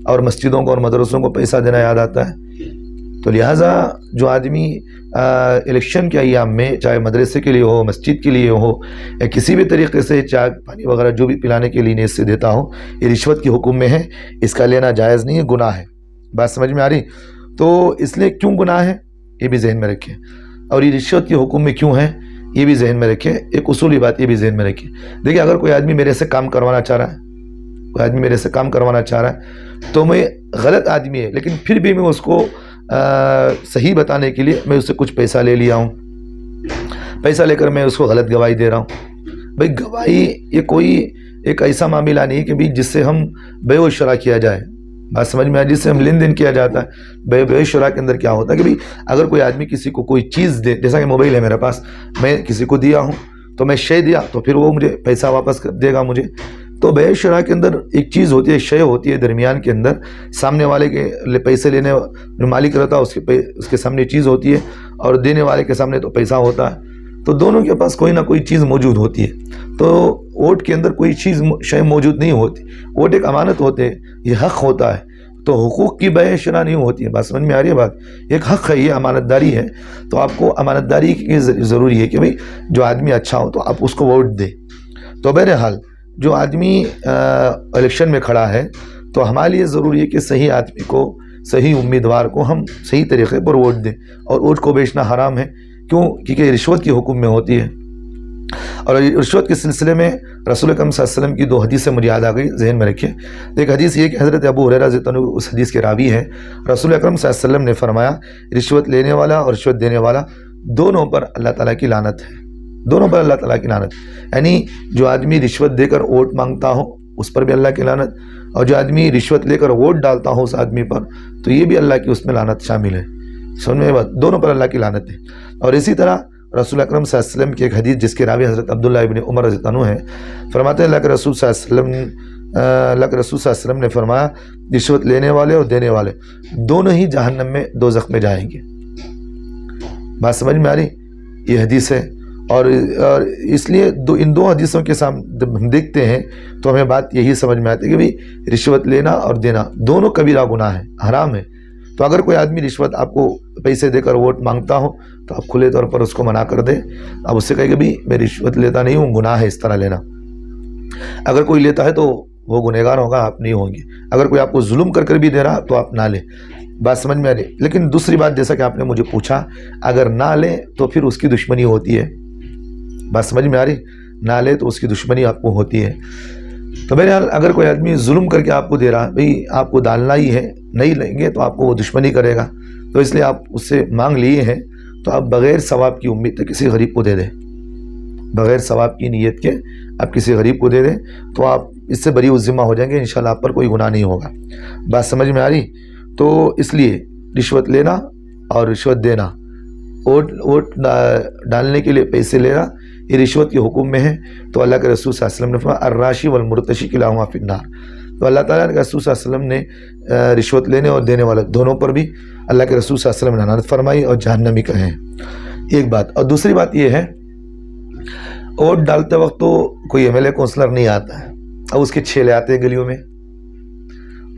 B: اور مسجدوں کو اور مدرسوں کو پیسہ دینا یاد آتا ہے۔ تو لہٰذا جو آدمی الیکشن کے ایام میں چاہے مدرسے کے لیے ہو، مسجد کے لیے ہو، یا کسی بھی طریقے سے چائے پانی وغیرہ جو بھی پلانے کے لیے نیت سے دیتا ہو، یہ رشوت کے حکم میں ہے، اس کا لینا جائز نہیں ہے، گناہ ہے۔ بات سمجھ میں آ رہی؟ تو اس لیے کیوں گناہ ہے یہ بھی ذہن میں رکھیں، اور یہ رشوت کے حکم میں کیوں ہے یہ بھی ذہن میں رکھیں۔ ایک اصولی بات یہ بھی ذہن میں رکھیں، دیکھیں اگر کوئی آدمی میرے سے کام کروانا چاہ رہا ہے، تو میں غلط آدمی ہے لیکن پھر بھی میں اس کو صحیح بتانے کے لیے میں اس سے کچھ پیسہ لے لیا ہوں، پیسہ لے کر میں اس کو غلط گواہی دے رہا ہوں۔ بھئی گواہی یہ کوئی ایک ایسا معاملہ نہیں کہ جس سے ہم بیع و شراء کیا جائے، بات سمجھ میں آئے، جس سے ہم لین دین کیا جاتا ہے۔ بیع و شراء کے اندر کیا ہوتا ہے کہ اگر کوئی آدمی کسی کو کوئی چیز دے، جیسا کہ موبائل ہے میرے پاس، میں کسی کو دیا ہوں تو میں شے دیا تو پھر وہ مجھے پیسہ واپس دے گا مجھے۔ تو بیع و شراء کے اندر ایک چیز ہوتی ہے، شے ہوتی ہے، درمیان کے اندر سامنے والے کے پیسے لینے جو مالک رہتا ہے اس کے سامنے چیز ہوتی ہے، اور دینے والے کے سامنے تو پیسہ ہوتا ہے، تو دونوں کے پاس کوئی نہ کوئی چیز موجود ہوتی ہے۔ تو ووٹ کے اندر کوئی چیز شے موجود نہیں ہوتی، ووٹ ایک امانت ہوتے ہے، یہ حق ہوتا ہے، تو حقوق کی بے شرح نہیں ہوتی ہے. بات سمجھ میں آ رہی ہے بات؟ ایک حق ہے، یہ امانت داری ہے. تو آپ کو امانت داری کی ضروری ہے کہ بھئی جو آدمی اچھا ہو تو آپ اس کو ووٹ دیں. تو بہرحال جو آدمی الیکشن میں کھڑا ہے تو ہمارے لیے ضروری ہے کہ صحیح آدمی کو، صحیح امیدوار کو ہم صحیح طریقے پر ووٹ دیں. اور ووٹ کو بیچنا حرام ہے. کیوں؟ کیونکہ رشوت کی حکم میں ہوتی ہے. اور رشوت کے سلسلے میں رسول اکرم صلی اللہ علیہ وسلم کی 2 حدیثیں مجھے یاد آ گئی، ذہن میں رکھیں. ایک حدیث یہ کہ حضرت ابو ہریرہ رضی اللہ عنہ اس حدیث کے راوی ہیں. رسول اکرم صلی اللہ علیہ وسلم نے فرمایا رشوت لینے والا اور رشوت دینے والا دونوں پر اللہ تعالیٰ کی لعنت ہے. دونوں پر اللہ تعالیٰ کی لعنت. یعنی جو آدمی رشوت دے کر ووٹ مانگتا ہو اس پر بھی اللہ کی لعنت، اور جو آدمی رشوت لے کر ووٹ ڈالتا ہو اس آدمی پر تو یہ بھی اللہ کی اس میں لعنت شامل ہے. سمجھ میں بات؟ دونوں پر اللہ کی لعنت ہے. اور اسی طرح رسول اکرم صلی اللہ علیہ وسلم کی ایک حدیث جس کے راوی حضرت عبداللہ ابن عمر رضی اللہ عنہ ہیں، فرماتے ہیں اللہ کے رسول صلی اللہ علیہ وسلم نے فرمایا رشوت لینے والے اور دینے والے دونوں ہی جہنم میں دوزخ میں جائیں گے. بات سمجھ میں آ رہی؟ یہ حدیث ہے. اور اس لیے ان 2 حدیثوں کے سامنے ہم دیکھتے ہیں تو ہمیں بات یہی سمجھ میں آتی ہے کہ بھئی رشوت لینا اور دینا دونوں کبیرہ گناہ ہے، حرام ہے. تو اگر کوئی آدمی رشوت آپ کو پیسے دے کر ووٹ مانگتا ہو تو آپ کھلے طور پر اس کو منع کر دیں. اب اس سے کہے کہ بھئی میں رشوت لیتا نہیں ہوں، گناہ ہے اس طرح لینا. اگر کوئی لیتا ہے تو وہ گنہگار ہوگا، آپ نہیں ہوں گے. اگر کوئی آپ کو ظلم کر بھی دے رہا تو آپ نہ لیں. بات سمجھ میں آ رہی؟ لیکن دوسری بات جیسا کہ آپ نے مجھے پوچھا، اگر نہ لیں تو پھر اس کی دشمنی ہوتی ہے. بات سمجھ میں آ رہی؟ نہ لے تو اس کی دشمنی آپ کو ہوتی ہے. تو بہرحال اگر کوئی آدمی ظلم کر کے آپ کو دے رہا، بھئی آپ کو ڈالنا ہی ہے، نہیں لیں گے تو آپ کو وہ دشمنی کرے گا. تو اس لیے آپ اس سے مانگ لیے ہیں تو آپ بغیر ثواب کی امید کے کسی غریب کو دے دیں. بغیر ثواب کی نیت کے آپ کسی غریب کو دے دیں تو آپ اس سے بری الذمہ ہو جائیں گے. انشاءاللہ آپ پر کوئی گناہ نہیں ہوگا. بات سمجھ میں آ رہی؟ تو اس لیے رشوت لینا اور رشوت دینا، ووٹ ڈالنے کے لیے پیسے لینا، یہ رشوت کے حکم میں ہے. تو اللہ کے رسول صلی اللہ علیہ وسلم نے فرمایا الراشی والمرتشی کلاہما فی النار. تو اللہ تعالیٰ کے رسول صلی اللہ علیہ وسلم نے رشوت لینے اور دینے والے دونوں پر بھی اللہ کے رسول صلی اللہ علیہ وسلم نے لعنت فرمائی اور جہنمی کہیں. ایک بات. اور دوسری بات یہ ہے ووٹ ڈالتے وقت تو کوئی ایم ایل اے کونسلر نہیں آتا ہے. اب اس کے چھیلے آتے ہیں گلیوں میں.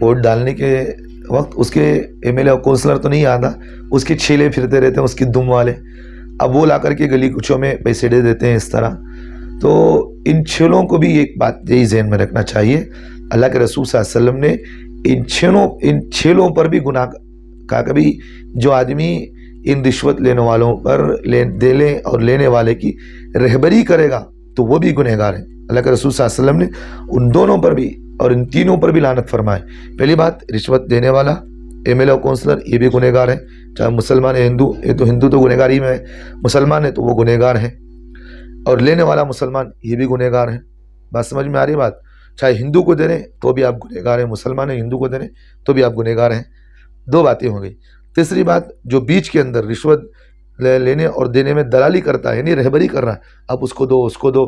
B: ووٹ ڈالنے کے وقت اس کے ایم ایل اے اور کونسلر تو نہیں آتا، اس کے چھیلے پھرتے رہتے ہیں، اس کی دم والے. اب وہ لا کر کے گلی کوچوں میں پیسے دے دیتے ہیں اس طرح. تو ان چھیلوں کو بھی ایک بات یہی ذہن میں رکھنا چاہیے، اللہ کے رسول صلی اللہ علیہ وسلم نے ان چھیلوں پر بھی گناہ کا کبھی جو آدمی ان رشوت لینے والوں پر دینے اور لینے والے کی رہبری کرے گا تو وہ بھی گنہگار ہے. اللہ کے رسول صلی اللہ علیہ وسلم نے ان دونوں پر بھی اور ان تینوں پر بھی لعنت فرمائے. پہلی بات رشوت دینے والا، ایم ایل اے کونسلر، یہ بھی گنہگار ہے. چاہے مسلمان ہے ہندو، یہ تو ہندو تو گنہگار ہی میں ہے، مسلمان ہے تو وہ گنہگار ہیں. اور لینے والا مسلمان یہ بھی گنہگار ہیں. بات سمجھ میں آ رہی بات؟ چاہے ہندو کو دے رہے تو بھی آپ گنہگار ہیں، مسلمان ہیں ہندو کو دے رہے تو بھی آپ گنہگار ہیں. 2 باتیں ہو گئی. تیسری بات، جو بیچ کے اندر رشوت لینے اور دینے میں دلالی کرتا ہے، یعنی رہبری کر رہا ہے، آپ اس کو دو اس کو دو،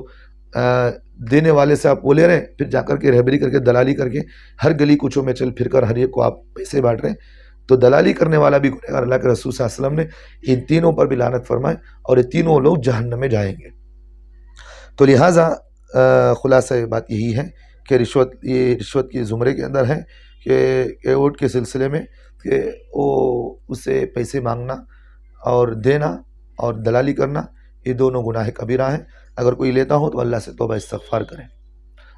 B: دینے والے سے آپ وہ لے رہے ہیں، پھر جا کر کے رہبری کر کے دلالی کر کے ہر گلی کوچوں میں چل پھر کر ہر ایک کو آپ پیسے بانٹ رہے ہیں، تو دلالی کرنے والا بھی گنہگار. اللہ کے رسول صلی اللہ علیہ وسلم نے ان تینوں پر بھی لعنت فرمائے اور یہ تینوں لوگ جہنم میں جائیں گے. تو لہٰذا خلاصہ بات یہی ہے کہ یہ رشوت کے زمرے کے اندر ہے کہ ووٹ کے سلسلے میں کہ وہ اس سے پیسے مانگنا اور دینا اور دلالی کرنا، یہ دونوں گناہ کبیرہ ہیں. اگر کوئی لیتا ہو تو اللہ سے توبہ استغفار کریں.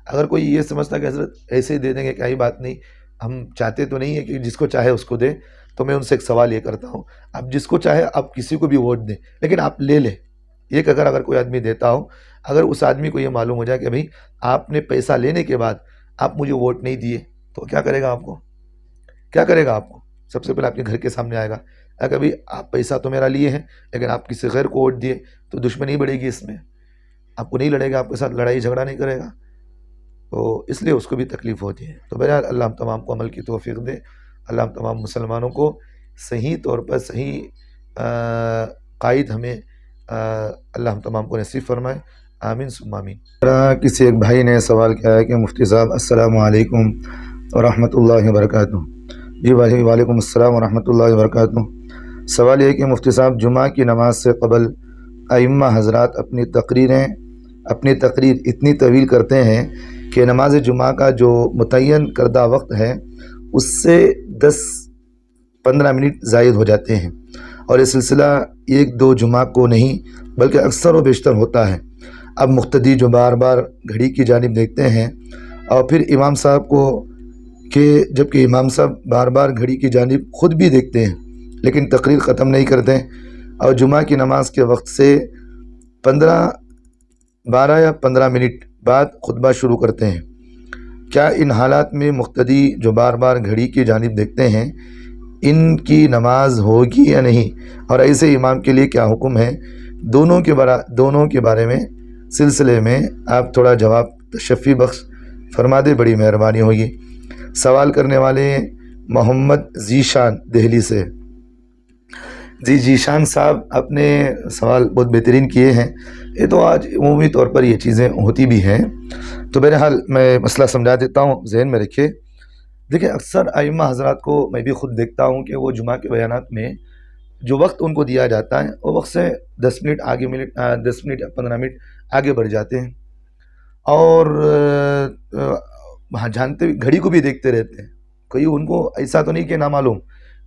B: اگر کوئی یہ سمجھتا کہ حضرت ایسے ہی دے دیں گے کیا ہی بات نہیں، ہم چاہتے تو نہیں ہے کہ جس کو چاہے اس کو دے، تو میں ان سے ایک سوال یہ کرتا ہوں، آپ جس کو چاہے آپ کسی کو بھی ووٹ دیں، لیکن آپ لے لیں. ایک اگر کوئی آدمی دیتا ہو، اگر اس آدمی کو یہ معلوم ہو جائے کہ بھئی آپ نے پیسہ لینے کے بعد آپ مجھے ووٹ نہیں دیے، تو کیا کرے گا آپ کو؟ کیا کرے گا آپ کو؟ سب سے پہلے آپ کے گھر کے سامنے آئے گا. اگر بھئی آپ پیسہ تو میرا لیے ہیں لیکن آپ کسی غیر کو ووٹ دیے تو دشمنی بڑھے گی. اس میں آپ کو نہیں لڑے گا، آپ کے ساتھ لڑائی جھگڑا نہیں کرے گا، تو اس لیے اس کو بھی تکلیف ہوتی ہے. تو بہرحال اللہ ہم تمام کو عمل کی توفیق دے. اللہ ہم تمام مسلمانوں کو صحیح طور پر صحیح قائد ہمیں اللہ ہم تمام کو نصیب فرمائے. آمین ثم آمین. کسی ایک بھائی نے سوال کیا ہے کہ مفتی صاحب السلام علیکم ورحمۃ اللہ وبرکاتہ. جی بھائی وعلیکم السلام ورحمۃ اللہ وبرکاتہ. سوال یہ ہے کہ مفتی صاحب جمعہ کی نماز سے قبل ائمہ حضرات اپنی تقریر اتنی طویل کرتے ہیں کہ نماز جمعہ کا جو متعین کردہ وقت ہے اس سے 10-15 منٹ زائد ہو جاتے ہیں، اور یہ سلسلہ 1-2 جمعہ کو نہیں بلکہ اکثر و بیشتر ہوتا ہے۔ اب مقتدی جو بار بار گھڑی کی جانب دیکھتے ہیں اور پھر امام صاحب کو جبکہ امام صاحب بار بار گھڑی کی جانب خود بھی دیکھتے ہیں لیکن تقریر ختم نہیں کرتے، اور جمعہ کی نماز کے وقت سے 12 یا 15 منٹ بعد خطبہ شروع کرتے ہیں۔ کیا ان حالات میں مقتدی جو بار بار گھڑی کی جانب دیکھتے ہیں ان کی نماز ہوگی یا نہیں، اور ایسے امام کے لیے کیا حکم ہے؟ دونوں کے بارے میں سلسلے میں آپ تھوڑا جواب تشفی بخش فرما دے، بڑی مہربانی ہوگی۔ سوال کرنے والے محمد ذیشان دہلی سے۔ جی ذیشان صاحب، اپنے سوال بہت بہترین کیے ہیں۔ یہ تو آج عمومی طور پر یہ چیزیں ہوتی بھی ہیں، تو بہرحال میں مسئلہ سمجھا دیتا ہوں، ذہن میں رکھے۔ دیکھیں، اکثر ائمہ حضرات کو میں بھی خود دیکھتا ہوں کہ وہ جمعہ کے بیانات میں جو وقت ان کو دیا جاتا ہے وہ وقت سے 10 منٹ یا 15 منٹ آگے بڑھ جاتے ہیں، اور جانتے گھڑی کو بھی دیکھتے رہتے ہیں۔ کوئی ان کو ایسا تو نہیں کہ نامعلوم،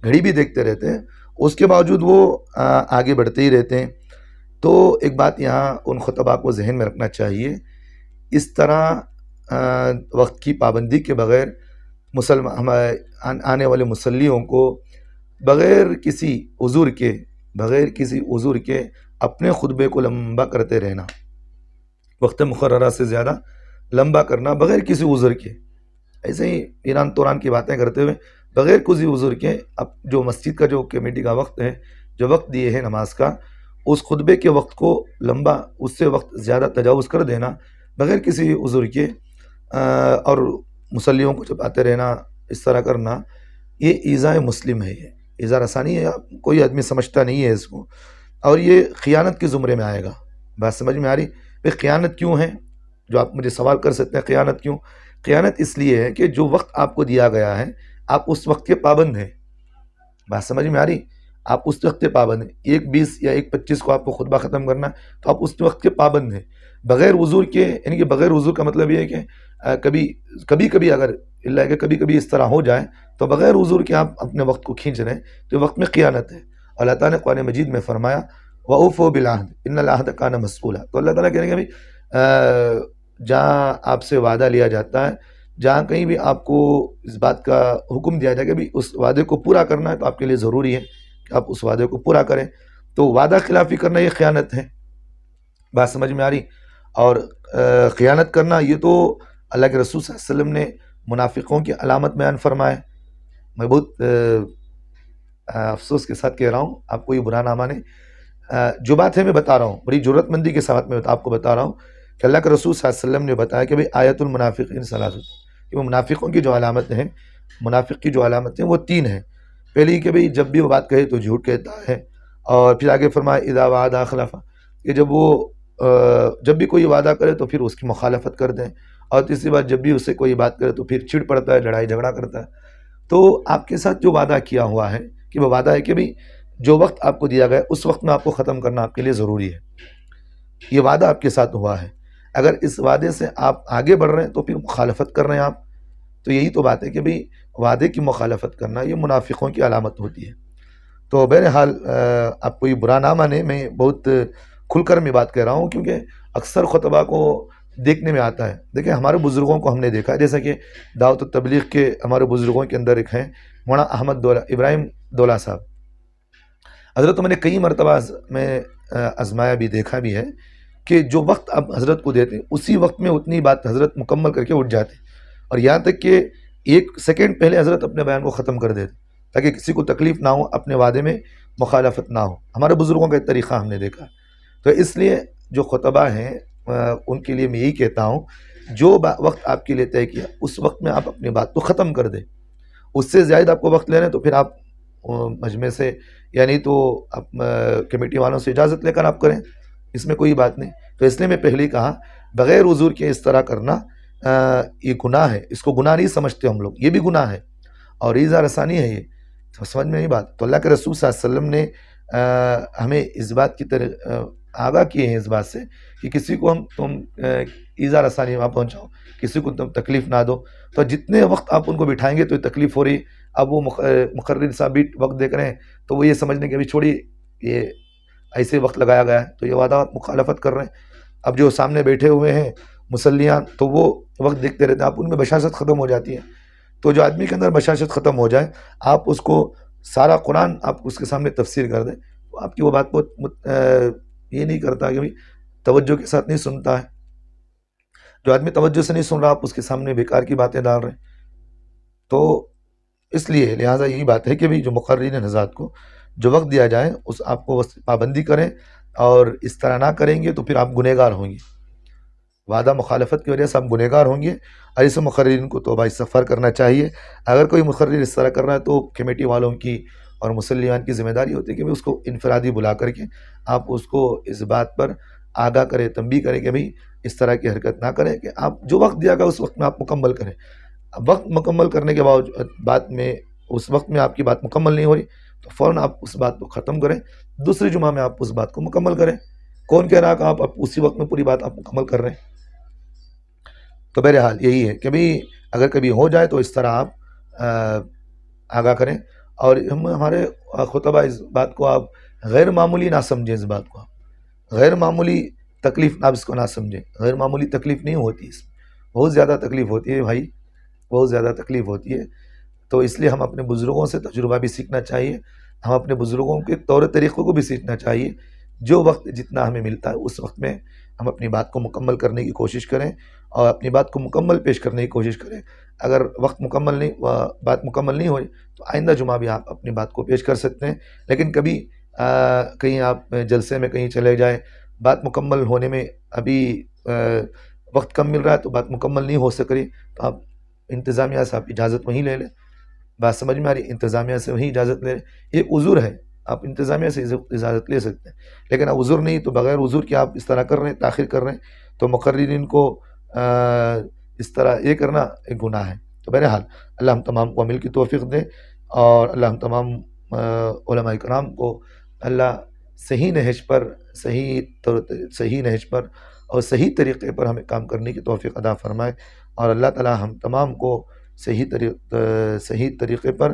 B: گھڑی بھی دیکھتے رہتے ہیں، اس کے باوجود وہ آگے بڑھتے ہی رہتے ہیں۔ تو ایک بات یہاں ان خطباء کو ذہن میں رکھنا چاہیے، اس طرح وقت کی پابندی کے بغیر آنے والے مصلیوں کو بغیر کسی عذر کے اپنے خطبے کو لمبا کرتے رہنا، وقت مقررہ سے زیادہ لمبا کرنا بغیر کسی عذر کے، ایسے ہی ایران توران کی باتیں کرتے ہوئے بغیر کسی عذر کے اب جو مسجد کا جو کمیٹی کا وقت ہے، جو وقت دیے ہے نماز کا، اس خطبے کے وقت کو لمبا، اس سے وقت زیادہ تجاوز کر دینا بغیر کسی عذر کے، اور مصلیوں کو چپاتے رہنا، اس طرح کرنا، یہ ایذاء مسلم ہے، یہ ایذاء رسانی ہے۔ کوئی آدمی سمجھتا نہیں ہے اس کو، اور یہ خیانت کے زمرے میں آئے گا۔ بات سمجھ میں آ رہی؟ بھئی خیانت کیوں ہے؟ جو آپ مجھے سوال کر سکتے ہیں، خیانت کیوں؟ خیانت اس لیے ہے کہ جو وقت آپ کو دیا گیا ہے آپ اس وقت کے پابند ہیں۔ بات سمجھ میں آ رہی؟ آپ اس وقت کے پابند ہیں۔ 1:20 یا 1:25 کو آپ کو خطبہ ختم کرنا ہے تو آپ اس وقت کے پابند ہیں، بغیر وضو کے، یعنی کہ بغیر وضو کا مطلب یہ ہے کہ کبھی اگر اللہ کہ کبھی اس طرح ہو جائے تو بغیر وضو کے آپ اپنے وقت کو کھینچ رہے ہیں، تو وقت میں خیانت ہے۔ اللہ تعالیٰ نے قرآن مجید میں فرمایا وَأَوْفُوا بِالْعَهْدِ إِنَّ الْعَهْدَ كَانَ مَسْئُولًا، تو اللہ تعالیٰ کہنے کہ جہاں آپ سے وعدہ لیا جاتا ہے، جہاں کہیں بھی آپ کو اس بات کا حکم دیا جائے کہ بھی اس وعدے کو پورا کرنا ہے تو آپ کے لیے ضروری ہے کہ آپ اس وعدے کو پورا کریں، تو وعدہ خلافی کرنا یہ خیانت ہے۔ بات سمجھ میں آ رہی؟ اور خیانت کرنا یہ تو اللہ کے رسول صلی اللہ علیہ وسلم نے منافقوں کی علامت بیان فرمائے۔ میں بہت افسوس کے ساتھ کہہ رہا ہوں، آپ کو یہ برا نہ مانے، جو بات ہے میں بتا رہا ہوں، بڑی جرات مندی کے ساتھ میں آپ کو بتا رہا ہوں کہ اللہ کے رسول صلی اللہ علیہ وسلم نے بتایا کہ آیت المنافقین ثلاث، کہ وہ منافقوں کی جو علامتیں ہیں، منافق کی جو علامتیں وہ 3 ہیں۔ پہلی کہ جب بھی وہ بات کہے تو جھوٹ کہتا ہے، اور پھر آگے فرمایا اذا وعد اخلف، کہ جب بھی کوئی وعدہ کرے تو پھر اس کی مخالفت کر دیں، اور تیسری بات جب بھی اسے کوئی بات کرے تو پھر چڑ پڑتا ہے، لڑائی جھگڑا کرتا ہے۔ تو آپ کے ساتھ جو وعدہ کیا ہوا ہے کہ وہ وعدہ ہے کہ جو وقت آپ کو دیا گیا اس وقت میں آپ کو ختم کرنا آپ کے لیے ضروری ہے، یہ وعدہ آپ کے ساتھ ہوا ہے۔ اگر اس وعدے سے آپ آگے بڑھ رہے ہیں تو پھر مخالفت کر رہے ہیں آپ، تو یہی تو بات ہے کہ وعدے کی مخالفت کرنا یہ منافقوں کی علامت ہوتی ہے۔ تو بہرحال آپ کو یہ برا نہ مانے، میں بہت کھل کر میں بات کہہ رہا ہوں، کیونکہ اکثر خطبہ کو دیکھنے میں آتا ہے۔ دیکھیں ہمارے بزرگوں کو ہم نے دیکھا ہے، جیسا کہ دعوت التبلیغ کے ہمارے بزرگوں کے اندر ایک ہیں مولانا احمد ابراہیم دولہ صاحب، حضرت میں نے کئی مرتبہ میں آزمایا بھی، دیکھا بھی ہے کہ جو وقت آپ حضرت کو دیتے ہیں اسی وقت میں اتنی بات حضرت مکمل کر کے اٹھ جاتے، اور یہاں تک کہ 1 سیکنڈ پہلے حضرت اپنے بیان کو ختم کر دیتے تاکہ کسی کو تکلیف نہ ہو، اپنے وعدے میں مخالفت نہ ہو۔ ہمارے بزرگوں کا طریقہ ہم نے دیکھا، تو اس لیے جو خطبہ ہیں ان کے لیے میں یہی کہتا ہوں، جو وقت آپ کے لیے طے کیا اس وقت میں آپ اپنی بات کو ختم کر دیں۔ اس سے زائد آپ کو وقت لینا ہے تو پھر آپ مجمع سے، یعنی تو کمیٹی والوں سے اجازت لے کر آپ کریں، اس میں کوئی بات نہیں۔ تو اس لیے میں پہلے ہی کہا بغیر عذر کے اس طرح کرنا یہ گناہ ہے، اس کو گناہ نہیں سمجھتے ہم لوگ، یہ بھی گناہ ہے اور ایذاء رسانی ہے، یہ سمجھ میں نہیں بات۔ تو اللہ کے رسول صلی اللہ علیہ وسلم نے ہمیں اس بات کی آگاہ کیے ہیں اس بات سے کہ کسی کو تم ایزا رسانی وہاں پہنچاؤ، کسی کو تم تکلیف نہ دو. تو جتنے وقت آپ ان کو بٹھائیں گے تو یہ تکلیف ہو رہی. اب وہ مقرر صاحب بھی وقت دیکھ رہے ہیں تو وہ یہ سمجھنے کہ ابھی چھوڑی، یہ ایسے وقت لگایا گیا ہے تو یہ وعدہ مخالفت کر رہے ہیں. اب جو سامنے بیٹھے ہوئے ہیں مسلیان تو وہ وقت دیکھتے رہتے ہیں، آپ ان میں بشاشت ختم ہو جاتی ہے. تو جو آدمی کے اندر بشاشت ختم ہو جائے، آپ اس کو سارا قرآن آپ اس کے سامنے تفسیر کر دیں، تو آپ کی وہ بات بہت یہ نہیں کرتا کہ توجہ کے ساتھ نہیں سنتا ہے. جو آدمی توجہ سے نہیں سن رہا، آپ اس کے سامنے بیکار کی باتیں ڈال رہے ہیں. تو اس لیے لہٰذا یہی بات ہے کہ جو مقررین حضرات کو جو وقت دیا جائے اس آپ کو پابندی کریں، اور اس طرح نہ کریں گے تو پھر آپ گنہگار ہوں گے. وعدہ مخالفت کی وجہ سے آپ گنہگار ہوں گے. اور اس مقررین کو توبہ استغفار کرنا چاہیے. اگر کوئی مقرر اس طرح کر رہا ہے تو کمیٹی والوں کی اور مسلیان کی ذمہ داری ہوتی ہے کہ اس کو انفرادی بلا کر کے آپ اس کو اس بات پر آگاہ کریں، تنبیہ کریں کہ بھئی اس طرح کی حرکت نہ کریں، کہ آپ جو وقت دیا گا اس وقت میں آپ مکمل کریں. وقت مکمل کرنے کے بعد میں اس وقت میں آپ کی بات مکمل نہیں ہو رہی تو فوراً آپ اس بات کو ختم کریں، دوسری جمعہ میں آپ اس بات کو مکمل کریں. کون کہہ رہا کہ آپ اسی وقت میں پوری بات آپ مکمل کر رہے ہیں؟ تو بہرحال یہی ہے کہ بھئی اگر کبھی ہو جائے تو اس طرح آپ آگاہ کریں. اور ہمارے خطبہ اس بات کو آپ غیر معمولی نہ سمجھیں، اس بات کو آپ غیر معمولی تکلیف آپ اس کو نہ سمجھیں. غیر معمولی تکلیف نہیں ہوتی، اس میں بہت زیادہ تکلیف ہوتی ہے بھائی، بہت زیادہ تکلیف ہوتی ہے. تو اس لیے ہم اپنے بزرگوں سے تجربہ بھی سیکھنا چاہیے، ہم اپنے بزرگوں کے طور طریقوں کو بھی سیکھنا چاہیے. جو وقت جتنا ہمیں ملتا ہے اس وقت میں ہم اپنی بات کو مکمل کرنے کی کوشش کریں اور اپنی بات کو مکمل پیش کرنے کی کوشش کریں. اگر وقت بات مکمل نہیں ہوئی تو آئندہ جمعہ بھی آپ اپنی بات کو پیش کر سکتے ہیں. لیکن کبھی کہیں آپ جلسے میں کہیں چلے جائیں، بات مکمل ہونے میں ابھی وقت کم مل رہا ہے تو بات مکمل نہیں ہو سک رہی تو آپ انتظامیہ سے آپ اجازت وہیں لے لیں. بات سمجھ میں آ رہی؟ انتظامیہ سے وہیں اجازت لے لیں. یہ عذر ہے، آپ انتظامیہ سے اجازت لے سکتے ہیں. لیکن اب عذر نہیں تو بغیر عذر کے آپ اس طرح کر رہے ہیں، تاخیر کر رہے ہیں، تو مقررین کو اس طرح یہ کرنا ایک گناہ ہے. تو بہرحال اللہ ہم تمام کو عمل کی توفیق دے، اور اللہ ہم تمام علماء کرام کو اللہ صحیح نہج پر صحیح نہج پر اور صحیح طریقے پر ہمیں کام کرنے کی توفیق عطا فرمائے. اور اللہ تعالی ہم تمام کو صحیح طریقے پر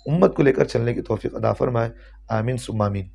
B: امت کو لے کر چلنے کی توفیق عطا فرمائے. آمین ثم آمین.